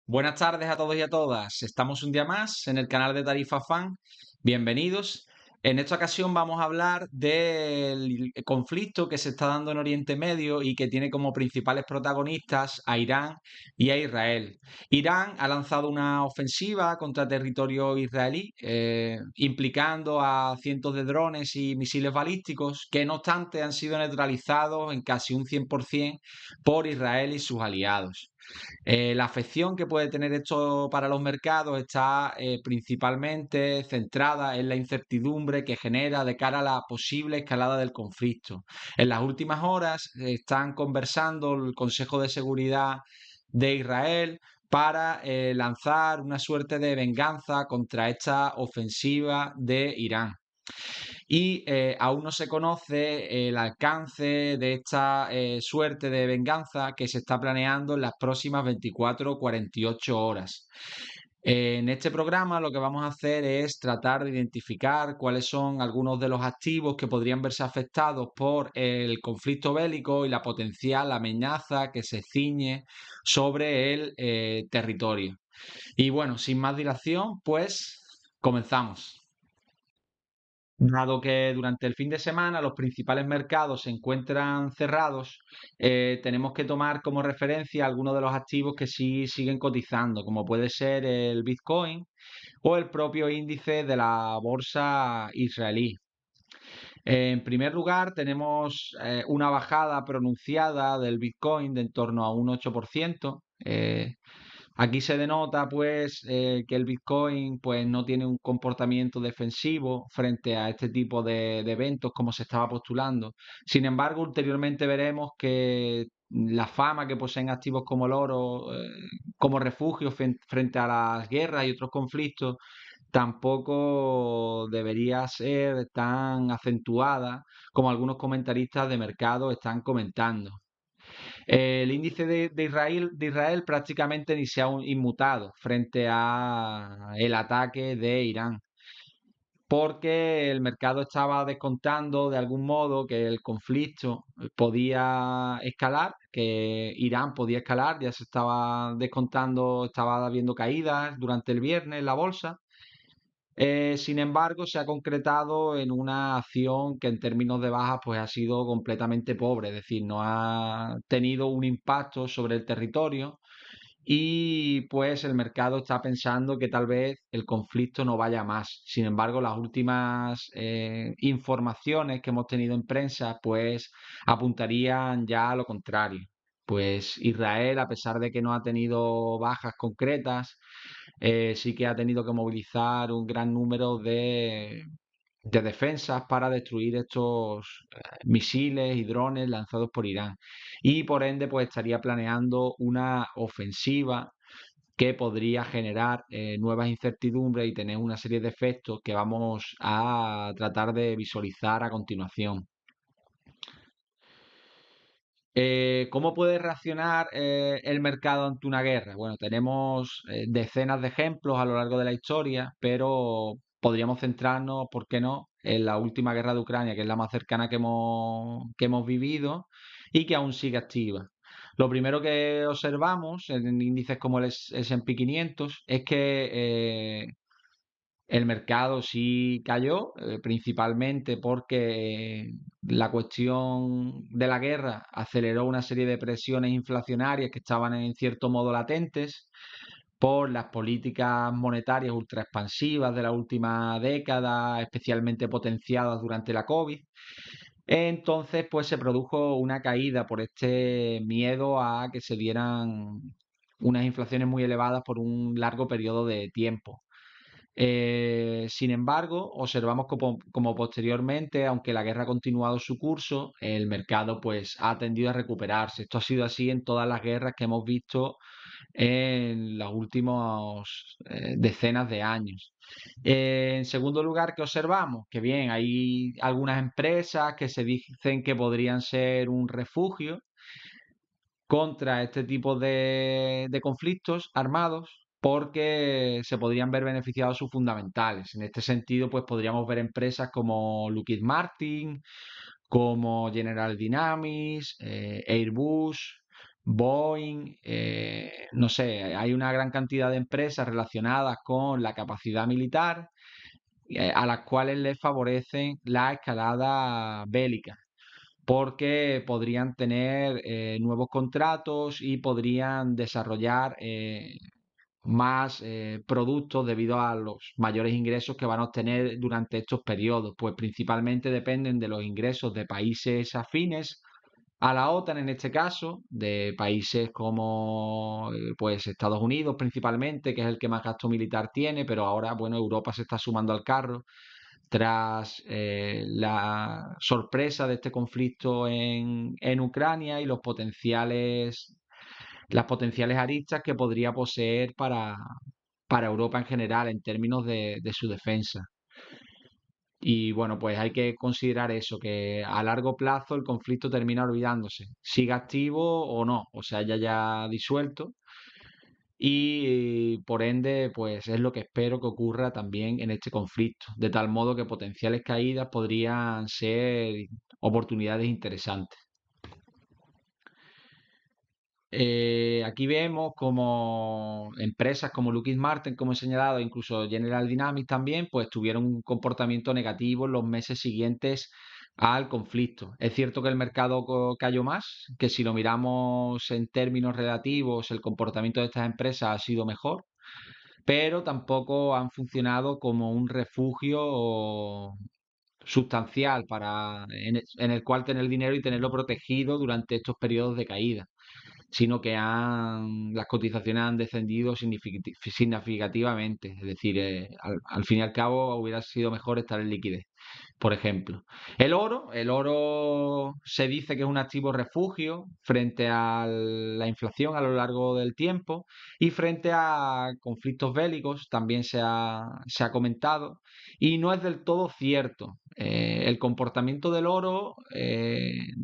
Buenas tardes a todos y a todas. Estamos un día más en el canal de Tarifa Fan. Bienvenidos. En esta ocasión vamos a hablar del conflicto que se está dando en Oriente Medio y que tiene como principales protagonistas a Irán y a Israel. Irán ha lanzado una ofensiva contra territorio israelí, implicando a cientos de drones y misiles balísticos que, no obstante, han sido neutralizados en casi un 100% por Israel y sus aliados. La afección que puede tener esto para los mercados está principalmente centrada en la incertidumbre que genera de cara a la posible escalada del conflicto. En las últimas horas están conversando el Consejo de Seguridad de Israel para lanzar una suerte de venganza contra esta ofensiva de Irán y aún no se conoce el alcance de esta suerte de venganza que se está planeando en las próximas 24 o 48 horas. En este programa lo que vamos a hacer es tratar de identificar cuáles son algunos de los activos que podrían verse afectados por el conflicto bélico y la potencial amenaza que se ciñe sobre el territorio. Y bueno, sin más dilación, pues comenzamos. Dado que durante el fin de semana los principales mercados se encuentran cerrados, tenemos que tomar como referencia algunos de los activos que sí siguen cotizando, como puede ser el Bitcoin o el propio índice de la bolsa israelí. En primer lugar, tenemos una bajada pronunciada del Bitcoin de en torno a un 8%. Aquí se denota pues que el Bitcoin pues no tiene un comportamiento defensivo frente a este tipo de eventos como se estaba postulando. Sin embargo, ulteriormente veremos que la fama que poseen activos como el oro como refugio frente a las guerras y otros conflictos tampoco debería ser tan acentuada como algunos comentaristas de mercado están comentando. El índice de Israel prácticamente ni se ha inmutado frente a el ataque de Irán, porque el mercado estaba descontando de algún modo que el conflicto podía escalar, que Irán podía escalar, ya se estaba descontando, estaba habiendo caídas durante el viernes en la bolsa. Sin embargo, se ha concretado en una acción que en términos de bajas pues ha sido completamente pobre, es decir, no ha tenido un impacto sobre el territorio y pues el mercado está pensando que tal vez el conflicto no vaya más. Sin embargo, las últimas informaciones que hemos tenido en prensa pues apuntarían ya a lo contrario. Pues Israel, a pesar de que no ha tenido bajas concretas, sí que ha tenido que movilizar un gran número de defensas para destruir estos misiles y drones lanzados por Irán. Y por ende, pues estaría planeando una ofensiva que podría generar nuevas incertidumbres y tener una serie de efectos que vamos a tratar de visualizar a continuación. ¿Cómo puede reaccionar el mercado ante una guerra? Bueno, tenemos decenas de ejemplos a lo largo de la historia, pero podríamos centrarnos, ¿por qué no?, en la última guerra de Ucrania, que es la más cercana que hemos vivido y que aún sigue activa. Lo primero que observamos en índices como el S&P 500 es que el mercado sí cayó, principalmente porque la cuestión de la guerra aceleró una serie de presiones inflacionarias que estaban en cierto modo latentes por las políticas monetarias ultra expansivas de la última década, especialmente potenciadas durante la COVID. Entonces, pues se produjo una caída por este miedo a que se dieran unas inflaciones muy elevadas por un largo periodo de tiempo. Sin embargo, observamos como posteriormente, aunque la guerra ha continuado su curso, el mercado pues ha tendido a recuperarse. Esto ha sido así en todas las guerras que hemos visto en los últimos decenas de años. En segundo lugar, ¿qué observamos? Que bien, hay algunas empresas que se dicen que podrían ser un refugio contra este tipo de conflictos armados porque se podrían ver beneficiados sus fundamentales. En este sentido, pues podríamos ver empresas como Lockheed Martin, como General Dynamics, Airbus, Boeing, no sé, hay una gran cantidad de empresas relacionadas con la capacidad militar a las cuales les favorecen la escalada bélica, porque podrían tener nuevos contratos y podrían desarrollar más productos debido a los mayores ingresos que van a obtener durante estos periodos, pues principalmente dependen de los ingresos de países afines a la OTAN en este caso, de países como pues Estados Unidos principalmente, que es el que más gasto militar tiene, pero ahora, bueno, Europa se está sumando al carro tras la sorpresa de este conflicto en Ucrania y las potenciales aristas que podría poseer para Europa en general en términos de su defensa. Y bueno, pues hay que considerar eso, que a largo plazo el conflicto termina olvidándose, siga activo o no, o sea, ya disuelto. Y por ende, pues es lo que espero que ocurra también en este conflicto, de tal modo que potenciales caídas podrían ser oportunidades interesantes. Aquí vemos como empresas como Lockheed Martin, como he señalado, incluso General Dynamics también, pues tuvieron un comportamiento negativo en los meses siguientes al conflicto. Es cierto que el mercado cayó más, que si lo miramos en términos relativos, el comportamiento de estas empresas ha sido mejor, pero tampoco han funcionado como un refugio sustancial en el cual tener dinero y tenerlo protegido durante estos periodos de caída, sino que las cotizaciones han descendido significativamente. Es decir, al fin y al cabo hubiera sido mejor estar en liquidez, por ejemplo. El oro se dice que es un activo refugio frente a la inflación a lo largo del tiempo y frente a conflictos bélicos, también se ha comentado, y no es del todo cierto. El comportamiento del oro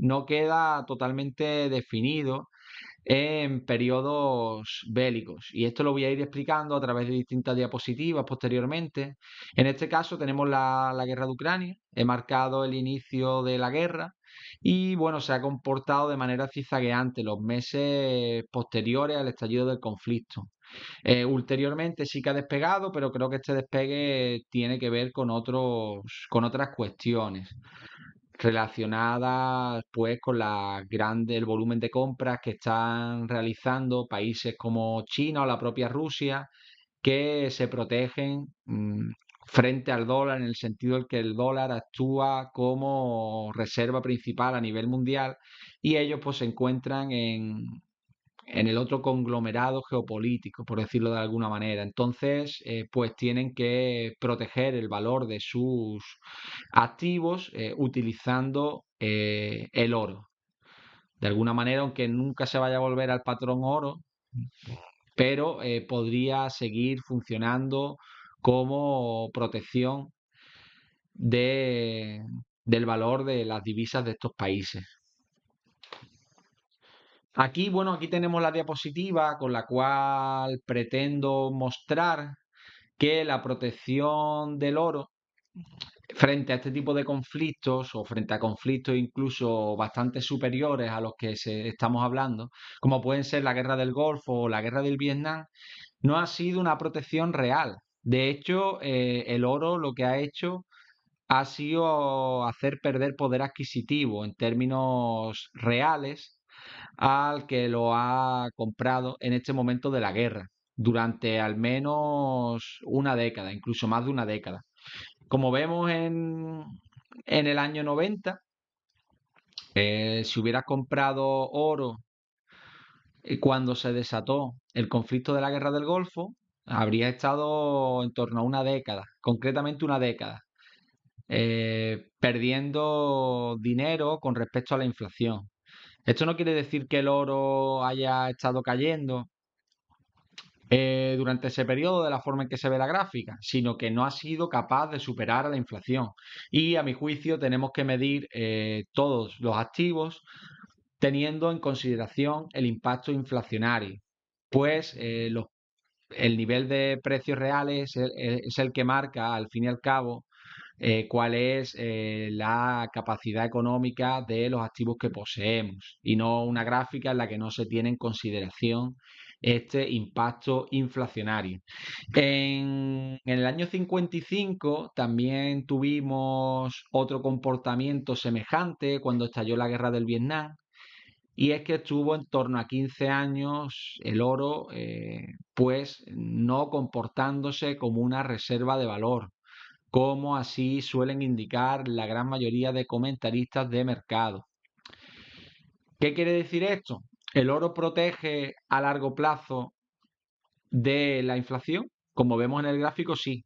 no queda totalmente definido en periodos bélicos. Y esto lo voy a ir explicando a través de distintas diapositivas posteriormente. En este caso tenemos la guerra de Ucrania. He marcado el inicio de la guerra y bueno, se ha comportado de manera zigzagueante los meses posteriores al estallido del conflicto. Ulteriormente sí que ha despegado, pero creo que este despegue tiene que ver con otras cuestiones relacionadas pues con el volumen de compras que están realizando países como China o la propia Rusia, que se protegen frente al dólar en el sentido en que el dólar actúa como reserva principal a nivel mundial y ellos pues se encuentran en el otro conglomerado geopolítico, por decirlo de alguna manera. Entonces, pues tienen que proteger el valor de sus activos utilizando el oro. De alguna manera, aunque nunca se vaya a volver al patrón oro, pero podría seguir funcionando como protección de, del valor de las divisas de estos países. Aquí, bueno, aquí tenemos la diapositiva con la cual pretendo mostrar que la protección del oro frente a este tipo de conflictos o frente a conflictos incluso bastante superiores a los que estamos hablando, como pueden ser la guerra del Golfo o la guerra del Vietnam, no ha sido una protección real. De hecho, el oro lo que ha hecho ha sido hacer perder poder adquisitivo en términos reales al que lo ha comprado en este momento de la guerra, durante al menos una década, incluso más de una década. Como vemos en el año 90, si hubieras comprado oro cuando se desató el conflicto de la guerra del Golfo, habría estado en torno a una década, concretamente una década, perdiendo dinero con respecto a la inflación. Esto no quiere decir que el oro haya estado cayendo durante ese periodo de la forma en que se ve la gráfica, sino que no ha sido capaz de superar a la inflación. Y a mi juicio tenemos que medir todos los activos teniendo en consideración el impacto inflacionario, pues el nivel de precios reales es el que marca, al fin y al cabo, cuál es la capacidad económica de los activos que poseemos y no una gráfica en la que no se tiene en consideración este impacto inflacionario. En el año 55 también tuvimos otro comportamiento semejante cuando estalló la guerra del Vietnam. Y es que estuvo en torno a 15 años el oro, pues no comportándose como una reserva de valor, como así suelen indicar la gran mayoría de comentaristas de mercado. ¿Qué quiere decir esto? ¿El oro protege a largo plazo de la inflación? Como vemos en el gráfico, sí.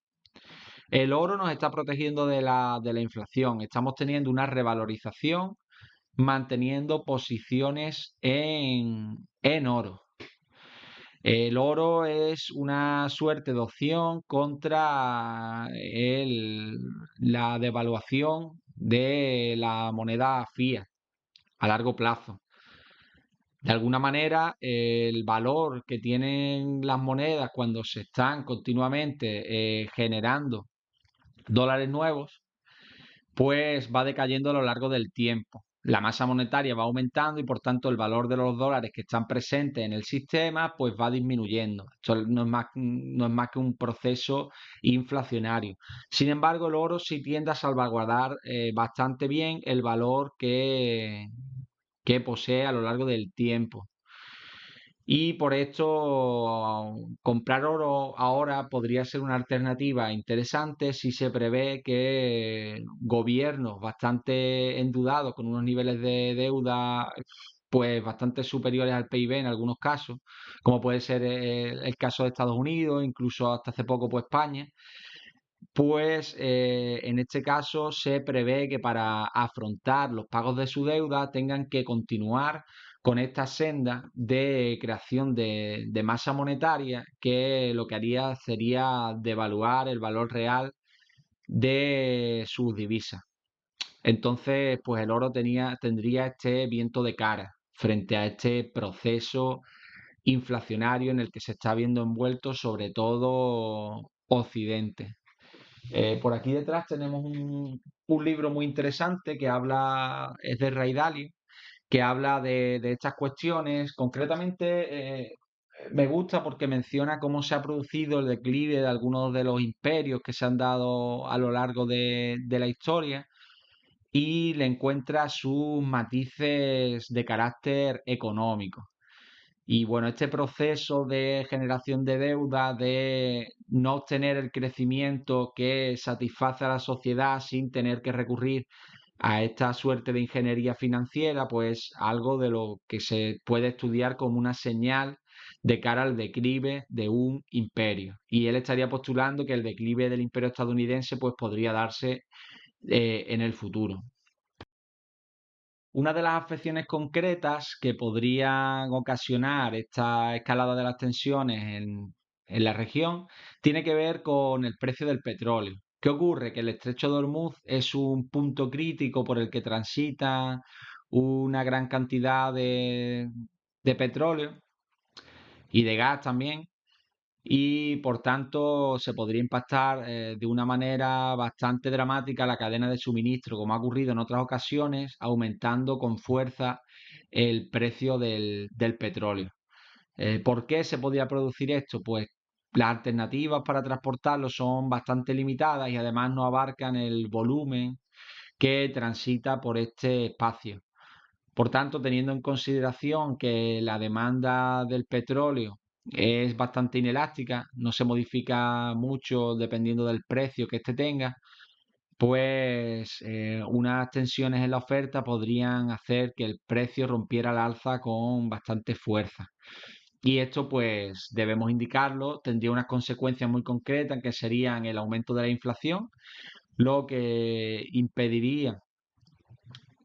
El oro nos está protegiendo de la inflación. Estamos teniendo una revalorización manteniendo posiciones en oro. El oro es una suerte de opción contra la devaluación de la moneda fiat a largo plazo. De alguna manera, el valor que tienen las monedas cuando se están continuamente generando dólares nuevos, pues va decayendo a lo largo del tiempo. La masa monetaria va aumentando y por tanto el valor de los dólares que están presentes en el sistema pues va disminuyendo. Esto no es más que un proceso inflacionario. Sin embargo, el oro sí tiende a salvaguardar bastante bien el valor que posee a lo largo del tiempo. Y por esto comprar oro ahora podría ser una alternativa interesante si se prevé que gobiernos bastante endeudados con unos niveles de deuda pues bastante superiores al PIB en algunos casos, como puede ser el caso de Estados Unidos, incluso hasta hace poco pues España, pues en este caso se prevé que para afrontar los pagos de su deuda tengan que continuar con esta senda de creación de masa monetaria que lo que haría sería devaluar el valor real de sus divisas. Entonces, pues el oro tendría este viento de cara frente a este proceso inflacionario en el que se está viendo envuelto sobre todo Occidente. Por aquí detrás tenemos un libro muy interesante que es de Ray Dalio, que habla de estas cuestiones. Concretamente, me gusta porque menciona cómo se ha producido el declive de algunos de los imperios que se han dado a lo largo de la historia y le encuentra sus matices de carácter económico. Y bueno, este proceso de generación de deuda, de no obtener el crecimiento que satisface a la sociedad sin tener que recurrir a esta suerte de ingeniería financiera, pues algo de lo que se puede estudiar como una señal de cara al declive de un imperio. Y él estaría postulando que el declive del imperio estadounidense pues podría darse en el futuro. Una de las afecciones concretas que podrían ocasionar esta escalada de las tensiones en la región tiene que ver con el precio del petróleo. ¿Qué ocurre? Que el estrecho de Hormuz es un punto crítico por el que transita una gran cantidad de petróleo y de gas también, y por tanto se podría impactar de una manera bastante dramática la cadena de suministro, como ha ocurrido en otras ocasiones, aumentando con fuerza el precio del petróleo. ¿Por qué se podría producir esto? Pues las alternativas para transportarlo son bastante limitadas y además no abarcan el volumen que transita por este espacio. Por tanto, teniendo en consideración que la demanda del petróleo es bastante inelástica, no se modifica mucho dependiendo del precio que éste tenga, pues unas tensiones en la oferta podrían hacer que el precio rompiera al alza con bastante fuerza. Y esto, pues debemos indicarlo, tendría unas consecuencias muy concretas que serían el aumento de la inflación, lo que impediría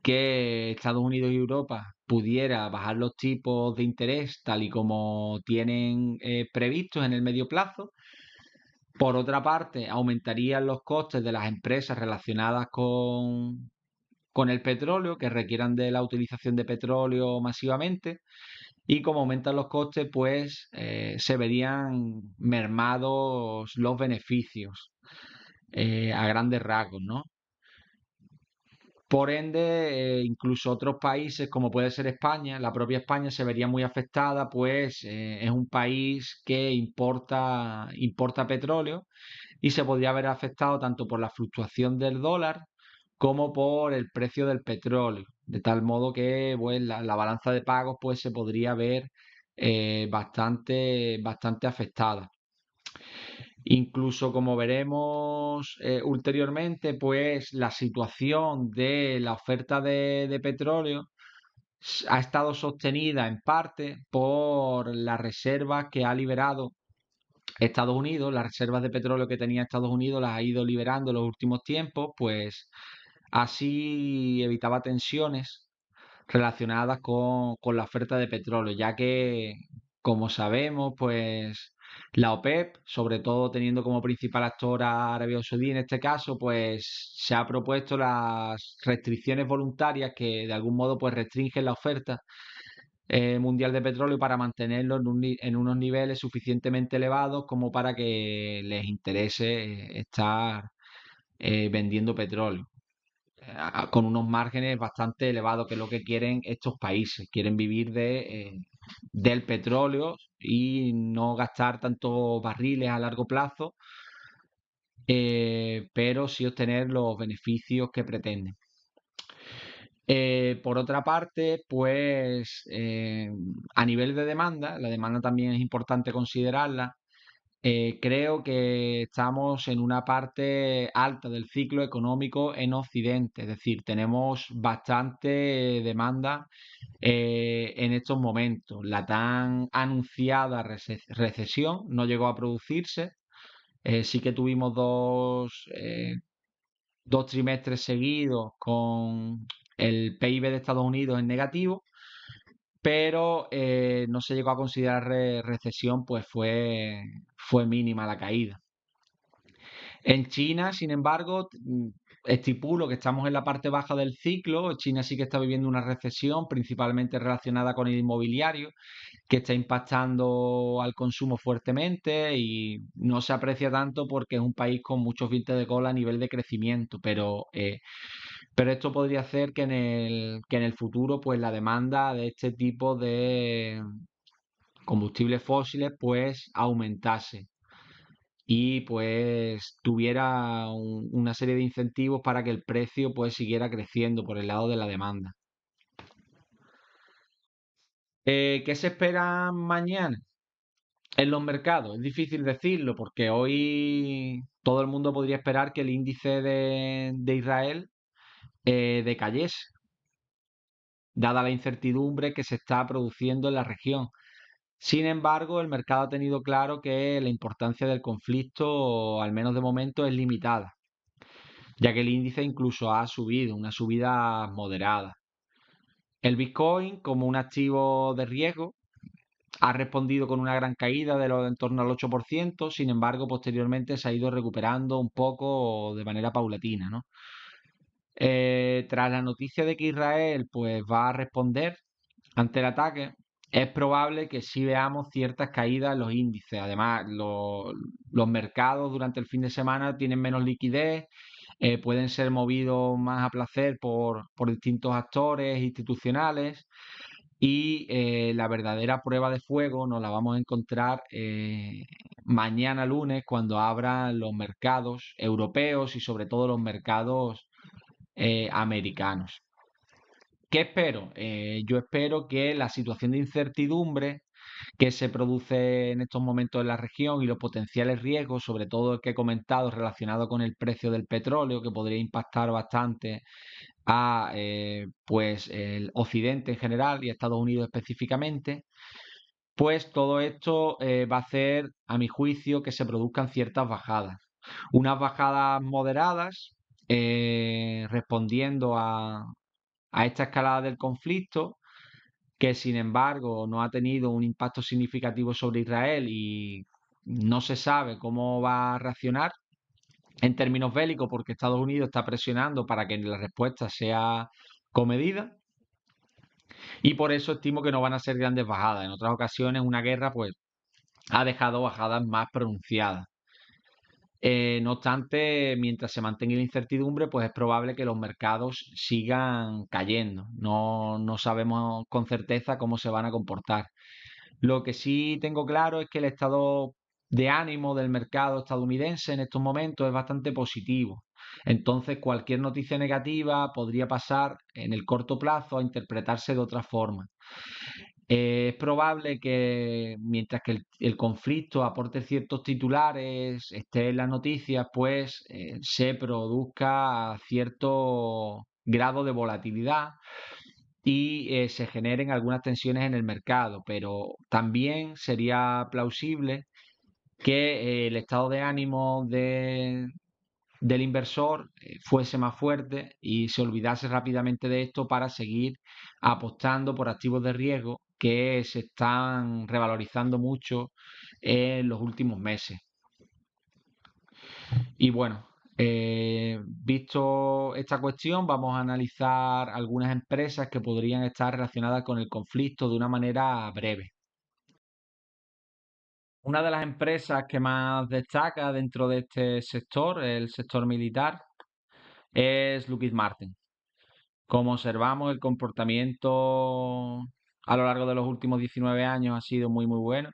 que Estados Unidos y Europa pudiera bajar los tipos de interés tal y como tienen previstos en el medio plazo. Por otra parte, aumentarían los costes de las empresas relacionadas con el petróleo, que requieran de la utilización de petróleo masivamente. Y como aumentan los costes, pues se verían mermados los beneficios. a grandes rasgos, ¿no? Por ende, incluso otros países, como puede ser España, la propia España se vería muy afectada, pues es un país que importa petróleo y se podría ver afectado tanto por la fluctuación del dólar como por el precio del petróleo, de tal modo que pues, la balanza de pagos pues, se podría ver bastante afectada. Incluso como veremos ulteriormente, pues la situación de la oferta de petróleo ha estado sostenida en parte por las reservas que ha liberado Estados Unidos, las reservas de petróleo que tenía Estados Unidos las ha ido liberando en los últimos tiempos, pues así evitaba tensiones relacionadas con la oferta de petróleo, ya que, como sabemos, pues la OPEP, sobre todo teniendo como principal actor a Arabia Saudí en este caso, pues se ha propuesto las restricciones voluntarias que de algún modo pues restringen la oferta mundial de petróleo para mantenerlo en unos niveles suficientemente elevados como para que les interese estar vendiendo petróleo con unos márgenes bastante elevados, que es lo que quieren estos países. Quieren vivir del petróleo y no gastar tantos barriles a largo plazo, pero sí obtener los beneficios que pretenden. Por otra parte, pues a nivel de demanda, la demanda también es importante considerarla. Creo que estamos en una parte alta del ciclo económico en Occidente, es decir, tenemos bastante demanda en estos momentos. La tan anunciada recesión no llegó a producirse. Sí que tuvimos dos trimestres seguidos con el PIB de Estados Unidos en negativo, pero no se llegó a considerar recesión, pues fue mínima la caída. En China, sin embargo, estipulo que estamos en la parte baja del ciclo. China sí que está viviendo una recesión, principalmente relacionada con el inmobiliario, que está impactando al consumo fuertemente y no se aprecia tanto porque es un país con muchos dientes de cola a nivel de crecimiento, pero esto podría hacer que en el futuro pues la demanda de este tipo de combustibles fósiles pues aumentase y pues tuviera una serie de incentivos para que el precio pues siguiera creciendo por el lado de la demanda. ¿Qué se espera mañana en los mercados? Es difícil decirlo porque hoy todo el mundo podría esperar que el índice de Israel decayese, dada la incertidumbre que se está produciendo en la región. Sin embargo, el mercado ha tenido claro que la importancia del conflicto, al menos de momento, es limitada, ya que el índice incluso ha subido, una subida moderada. El Bitcoin, como un activo de riesgo, ha respondido con una gran caída en torno al 8%. Sin embargo, posteriormente se ha ido recuperando un poco de manera paulatina, ¿no? Tras la noticia de que Israel pues, va a responder ante el ataque, es probable que sí veamos ciertas caídas en los índices. Además, los mercados durante el fin de semana tienen menos liquidez, pueden ser movidos más a placer por distintos actores institucionales y la verdadera prueba de fuego nos la vamos a encontrar mañana lunes cuando abran los mercados europeos y sobre todo los mercados americanos. ¿Qué espero? Yo espero que la situación de incertidumbre que se produce en estos momentos en la región y los potenciales riesgos, sobre todo el que he comentado relacionado con el precio del petróleo, que podría impactar bastante a pues el Occidente en general y a Estados Unidos específicamente, pues todo esto va a hacer, a mi juicio, que se produzcan ciertas bajadas. Unas bajadas moderadas, respondiendo a esta escalada del conflicto, que sin embargo no ha tenido un impacto significativo sobre Israel y no se sabe cómo va a reaccionar en términos bélicos porque Estados Unidos está presionando para que la respuesta sea comedida y por eso estimo que no van a ser grandes bajadas. En otras ocasiones una guerra pues ha dejado bajadas más pronunciadas. No obstante, mientras se mantenga la incertidumbre, pues es probable que los mercados sigan cayendo. No sabemos con certeza cómo se van a comportar. Lo que sí tengo claro es que el estado de ánimo del mercado estadounidense en estos momentos es bastante positivo. Entonces, cualquier noticia negativa podría pasar en el corto plazo a interpretarse de otra forma. Es probable que mientras que el conflicto aporte ciertos titulares, esté en las noticias, pues se produzca cierto grado de volatilidad y se generen algunas tensiones en el mercado, pero también sería plausible que el estado de ánimo del inversor fuese más fuerte y se olvidase rápidamente de esto para seguir apostando por activos de riesgo que se están revalorizando mucho en los últimos meses. Y bueno, visto esta cuestión, vamos a analizar algunas empresas que podrían estar relacionadas con el conflicto de una manera breve. Una de las empresas que más destaca dentro de este sector, el sector militar, es Lockheed Martin. Como observamos, el comportamiento a lo largo de los últimos 19 años ha sido muy bueno.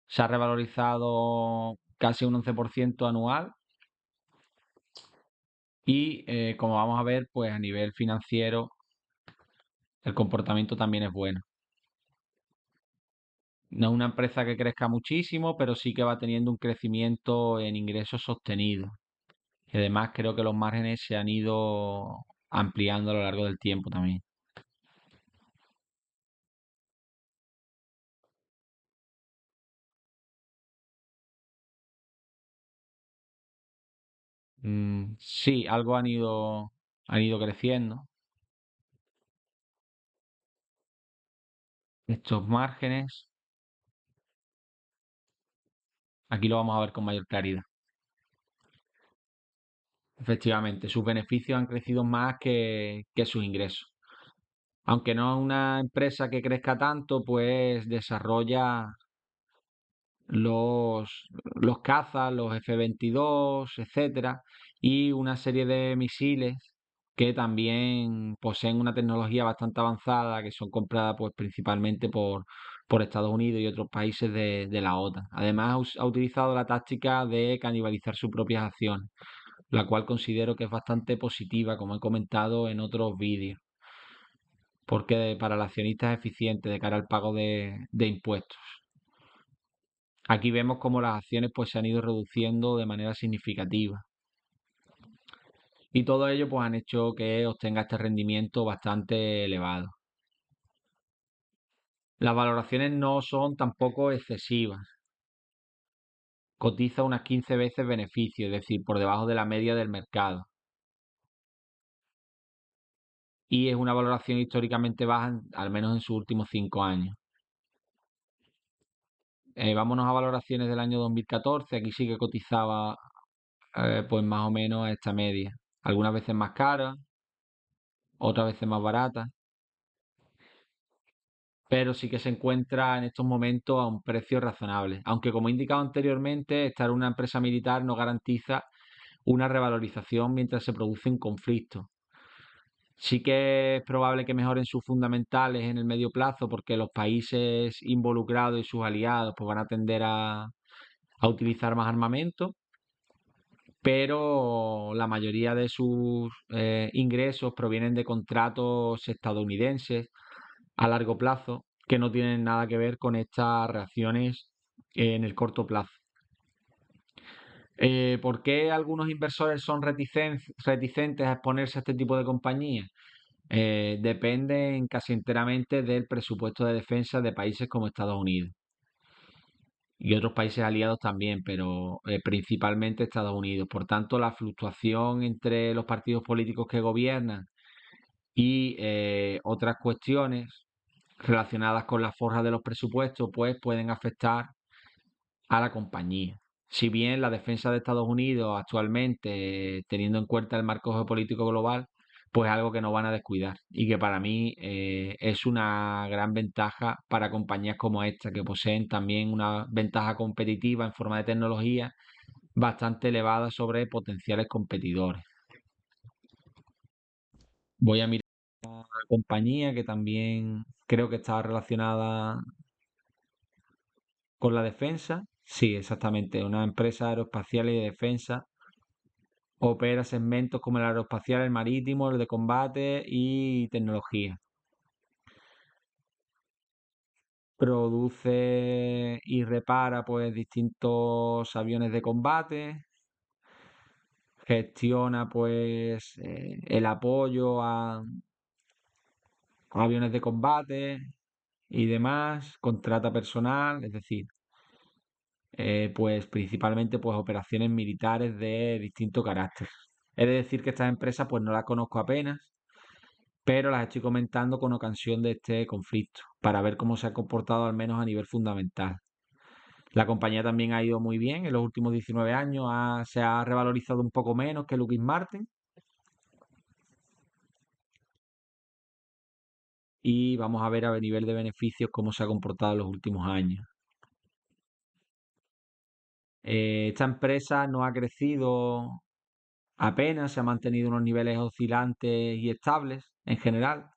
Se ha revalorizado casi un 11% anual y como vamos a ver, pues a nivel financiero el comportamiento también es bueno. No es una empresa que crezca muchísimo, pero sí que va teniendo un crecimiento en ingresos sostenido. Y además creo que los márgenes se han ido ampliando a lo largo del tiempo también. Sí, algo han ido creciendo. Estos márgenes, aquí lo vamos a ver con mayor claridad. Efectivamente, sus beneficios han crecido más que sus ingresos. Aunque no es una empresa que crezca tanto, pues desarrolla los cazas, los F-22, etcétera, y una serie de misiles que también poseen una tecnología bastante avanzada, que son compradas pues principalmente por Estados Unidos y otros países de la OTAN. Además, ha utilizado la táctica de canibalizar sus propias acciones, la cual considero que es bastante positiva, como he comentado en otros vídeos, porque para el accionista es eficiente de cara al pago de impuestos. Aquí vemos cómo las acciones pues se han ido reduciendo de manera significativa. Y todo ello pues han hecho que obtenga este rendimiento bastante elevado. Las valoraciones no son tampoco excesivas. Cotiza unas 15 veces beneficio, es decir, por debajo de la media del mercado. Y es una valoración históricamente baja, al menos en sus últimos 5 años. Vámonos a valoraciones del año 2014. Aquí sí que cotizaba pues más o menos a esta media. Algunas veces más cara, otras veces más barata, pero sí que se encuentra en estos momentos a un precio razonable. Aunque como he indicado anteriormente, estar en una empresa militar no garantiza una revalorización mientras se produce un conflicto. Sí que es probable que mejoren sus fundamentales en el medio plazo porque los países involucrados y sus aliados pues, van a tender a utilizar más armamento, pero la mayoría de sus ingresos provienen de contratos estadounidenses a largo plazo que no tienen nada que ver con estas reacciones en el corto plazo. ¿Por qué algunos inversores son reticentes a exponerse a este tipo de compañías? Dependen casi enteramente del presupuesto de defensa de países como Estados Unidos y otros países aliados también, pero principalmente Estados Unidos. Por tanto, la fluctuación entre los partidos políticos que gobiernan y otras cuestiones relacionadas con la forja de los presupuestos, pues pueden afectar a la compañía. Si bien la defensa de Estados Unidos actualmente, teniendo en cuenta el marco geopolítico global, pues algo que no van a descuidar y que para mí es una gran ventaja para compañías como esta, que poseen también una ventaja competitiva en forma de tecnología bastante elevada sobre potenciales competidores. Voy a mirar la compañía que también creo que está relacionada con la defensa. Sí, exactamente. Una empresa aeroespacial y de defensa. Opera segmentos como el aeroespacial, el marítimo, el de combate y tecnología. Produce y repara pues distintos aviones de combate. Gestiona pues el apoyo a aviones de combate y demás. Contrata personal, es decir, pues principalmente pues operaciones militares de distinto carácter. He de decir que estas empresas pues no las conozco apenas, pero las estoy comentando con ocasión de este conflicto, para ver cómo se ha comportado al menos a nivel fundamental. La compañía también ha ido muy bien en los últimos 19 años, se ha revalorizado un poco menos que Lockheed Martin y vamos a nivel de beneficios cómo se ha comportado en los últimos años. Esta empresa no ha crecido apenas, se ha mantenido unos niveles oscilantes y estables en general.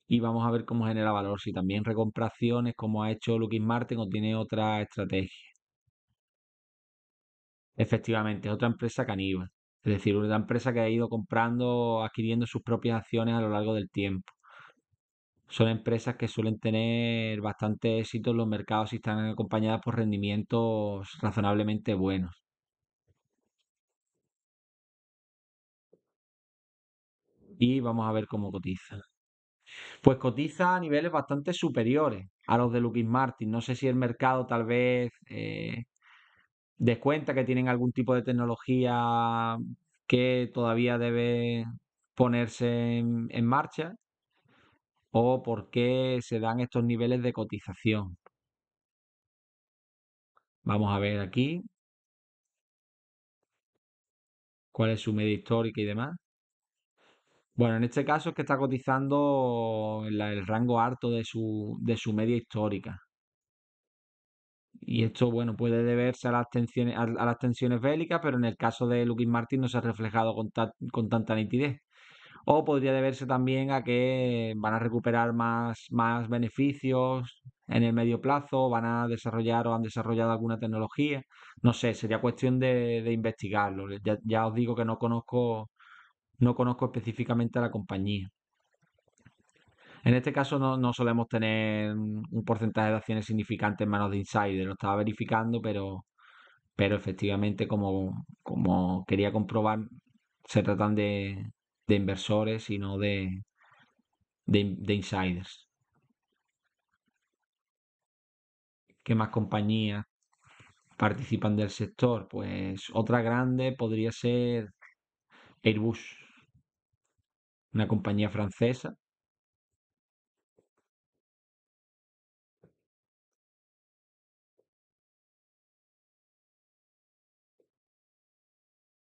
Y vamos a ver cómo genera valor, si también recompra acciones como ha hecho Lockheed Martin o tiene otra estrategia. Efectivamente, es otra empresa caníbal. Es decir, una empresa que ha ido comprando, adquiriendo sus propias acciones a lo largo del tiempo. Son empresas que suelen tener bastante éxito en los mercados si están acompañadas por rendimientos razonablemente buenos. Y vamos a ver cómo cotiza. Pues cotiza a niveles bastante superiores a los de Lockheed Martin. No sé si el mercado tal vez descuenta que tienen algún tipo de tecnología que todavía debe ponerse en marcha o por qué se dan estos niveles de cotización. Vamos a ver aquí cuál es su media histórica y demás. Bueno, en este caso es que está cotizando en el rango alto de su media histórica. Y esto, bueno, puede deberse a las tensiones, a las tensiones bélicas, pero en el caso de Lockheed Martin no se ha reflejado con tanta nitidez. O podría deberse también a que van a recuperar más beneficios en el medio plazo, van a desarrollar o han desarrollado alguna tecnología. No sé, sería cuestión de investigarlo. Ya os digo que no conozco específicamente a la compañía. En este caso no solemos tener un porcentaje de acciones significante en manos de insider. Lo estaba verificando, pero efectivamente, como quería comprobar, se tratan de inversores y no de insiders. ¿Qué más compañías participan del sector? Pues otra grande podría ser Airbus, una compañía francesa.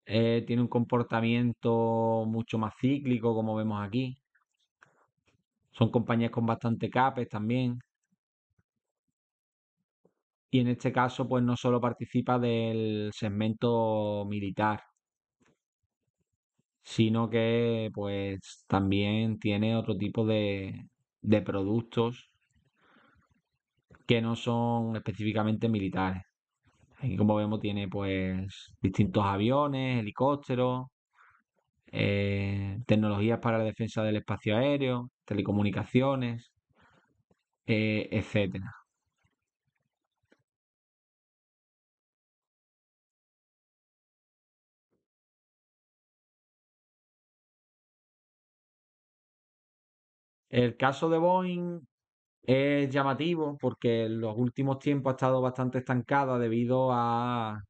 Tiene un comportamiento mucho más cíclico, como vemos aquí. Son compañías con bastante CAPEX también. Y en este caso, pues no solo participa del segmento militar, sino que pues también tiene otro tipo de productos que no son específicamente militares. Aquí como vemos tiene pues distintos aviones, helicópteros, tecnologías para la defensa del espacio aéreo, telecomunicaciones, etcétera. El caso de Boeing es llamativo porque en los últimos tiempos ha estado bastante estancada debido a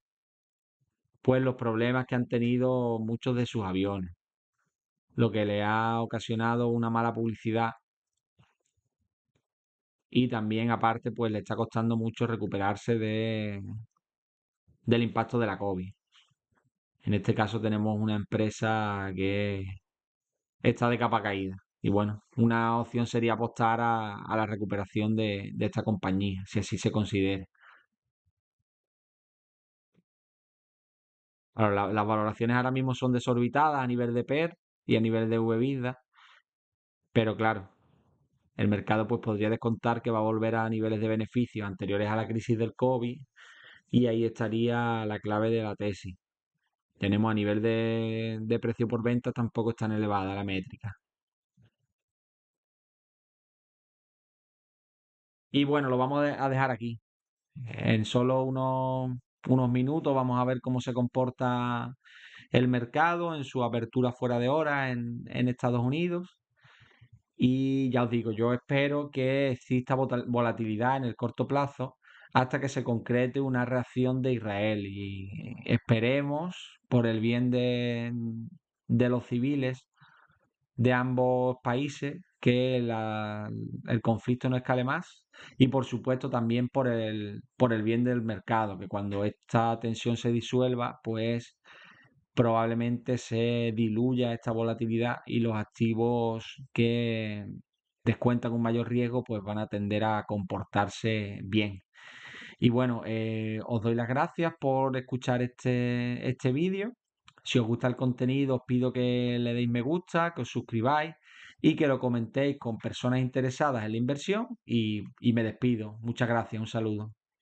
pues los problemas que han tenido muchos de sus aviones, lo que le ha ocasionado una mala publicidad y también aparte pues le está costando mucho recuperarse del impacto de la COVID. En este caso tenemos una empresa que está de capa caída. Y bueno, una opción sería apostar a la recuperación de esta compañía, si así se considera. Claro, las valoraciones ahora mismo son desorbitadas a nivel de PER y a nivel de V-EBITDA, pero claro, el mercado pues podría descontar que va a volver a niveles de beneficios anteriores a la crisis del COVID y ahí estaría la clave de la tesis. Tenemos a nivel de precio por venta tampoco es tan elevada la métrica. Y bueno, lo vamos a dejar aquí. En solo unos minutos vamos a ver cómo se comporta el mercado en su apertura fuera de hora en Estados Unidos. Y ya os digo, yo espero que exista volatilidad en el corto plazo hasta que se concrete una reacción de Israel. Y esperemos, por el bien de los civiles de ambos países, que el conflicto no escale más. Y por supuesto también por el bien del mercado, que cuando esta tensión se disuelva, pues probablemente se diluya esta volatilidad y los activos que descuentan un mayor riesgo pues van a tender a comportarse bien. Y bueno, os doy las gracias por escuchar este vídeo. Si os gusta el contenido, os pido que le deis me gusta, que os suscribáis y que lo comentéis con personas interesadas en la inversión y me despido. Muchas gracias, un saludo.